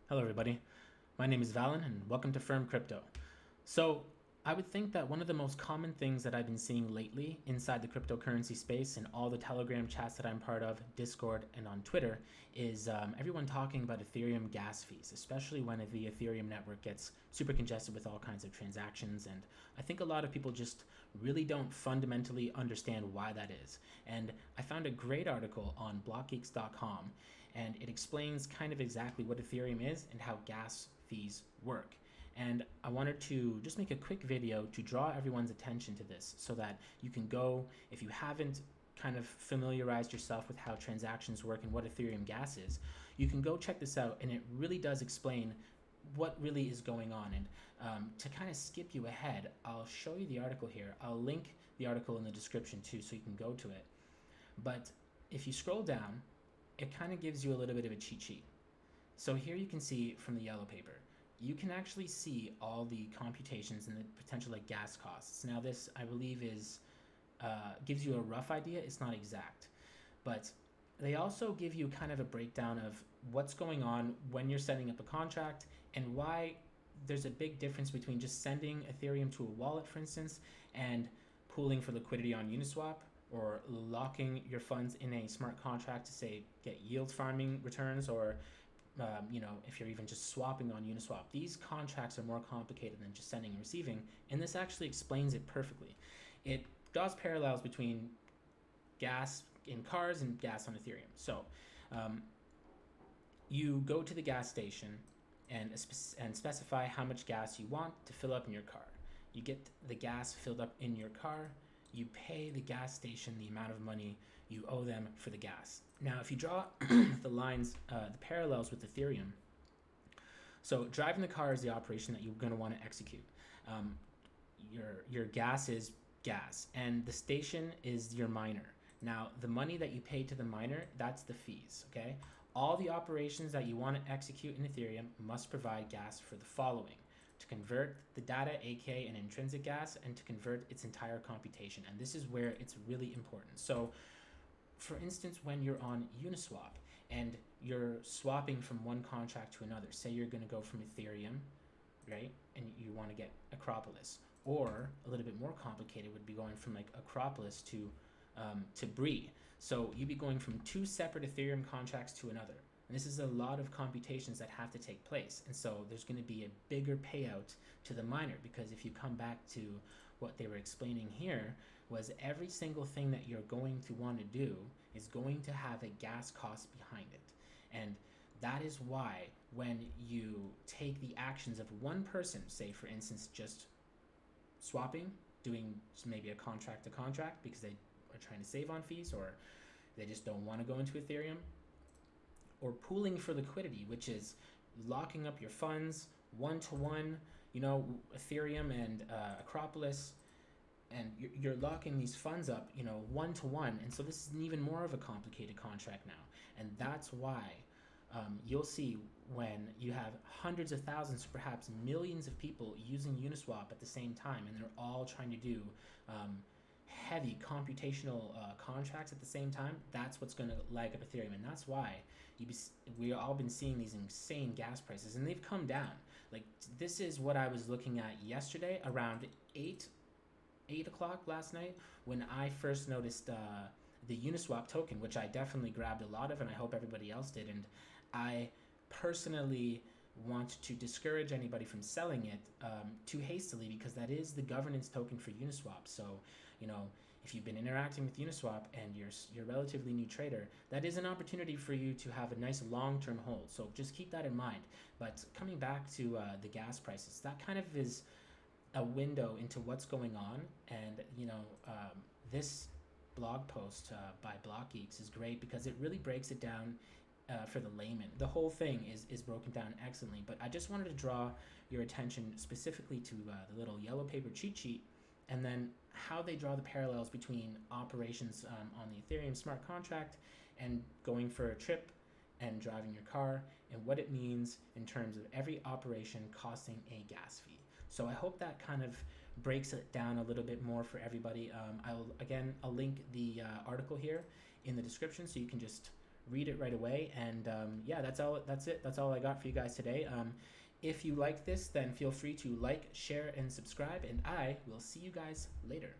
Hello, everybody. My name is Valon, and welcome to Firm Crypto. So, I would think that one of the most common things that I've been seeing lately inside the cryptocurrency space and all the Telegram chats that I'm part of, Discord, and on Twitter is everyone talking about Ethereum gas fees, especially when the Ethereum network gets super congested with all kinds of transactions. And I think a lot of people just really don't fundamentally understand why that is. And I found a great article on blockgeeks.com, and it explains kind of exactly what Ethereum is and how gas fees work. And I wanted to just make a quick video to draw everyone's attention to this so that you can go, if you haven't kind of familiarized yourself with how transactions work and what Ethereum gas is, you can go check this out, and it really does explain what really is going on. And to kind of skip you ahead, I'll show you the article here. I'll link the article in the description too, so you can go to it. But if you scroll down, it kind of gives you a little bit of a cheat sheet. So here you can see from the yellow paper, you can actually see all the computations and the potential like gas costs. Now this, I believe, is gives you a rough idea. It's not exact, but they also give you kind of a breakdown of what's going on when you're setting up a contract and why there's a big difference between just sending Ethereum to a wallet, for instance, and pooling for liquidity on Uniswap, or locking your funds in a smart contract to say get yield farming returns, or if you're even just swapping on Uniswap. These contracts are more complicated than just sending and receiving, and this actually explains it perfectly. It draws parallels between gas in cars and gas on Ethereum. So you go to the gas station and specify how much gas you want to fill up in your car. You get the gas filled up in your car. You pay the gas station the amount of money you owe them for the gas. Now, if you draw the lines, the parallels with Ethereum, so driving the car is the operation that you're going to want to execute. Your gas is gas, and the station is your miner. Now, the money that you pay to the miner, that's the fees, okay? All the operations that you want to execute in Ethereum must provide gas for the following: to convert the data, aka an intrinsic gas, and to convert its entire computation. And this is where it's really important. So for instance, when you're on Uniswap and you're swapping from one contract to another, say you're going to go from Ethereum, right, and you want to get Acropolis, or a little bit more complicated would be going from like Acropolis to Bree. So you'd be going from two separate Ethereum contracts to another. And this is a lot of computations that have to take place. And so there's going to be a bigger payout to the miner, because if you come back to what they were explaining here, was every single thing that you're going to want to do is going to have a gas cost behind it. And that is why when you take the actions of one person, say for instance just swapping, doing maybe a contract to contract because they are trying to save on fees, or they just don't want to go into Ethereum, or pooling for liquidity, which is locking up your funds one-to-one, Ethereum and Acropolis, and you're locking these funds up, one-to-one. And so this is an even more of a complicated contract now. And that's why you'll see when you have hundreds of thousands, perhaps millions of people using Uniswap at the same time, and they're all trying to do heavy computational contracts at the same time, that's what's going to lag up Ethereum. And that's why we've all been seeing these insane gas prices, and they've come down. Like, this is what I was looking at yesterday around 8 o'clock last night, when I first noticed the Uniswap token, which I definitely grabbed a lot of, and I hope everybody else did. And I personally want to discourage anybody from selling it too hastily, because that is the governance token for Uniswap. So if you've been interacting with Uniswap and you're a relatively new trader, that is an opportunity for you to have a nice long-term hold. So just keep that in mind. But coming back to the gas prices, that kind of is a window into what's going on. And this blog post by BlockGeeks is great because it really breaks it down for the layman. The whole thing is broken down excellently, but I just wanted to draw your attention specifically to the little yellow paper cheat sheet, and then how they draw the parallels between operations on the Ethereum smart contract and going for a trip and driving your car, and what it means in terms of every operation costing a gas fee. So I hope that kind of breaks it down a little bit more for everybody. I'll link the article here in the description, so you can just read it right away. And yeah, that's all. That's it. That's all I got for you guys today. If you like this, then feel free to like, share, and subscribe. And I will see you guys later.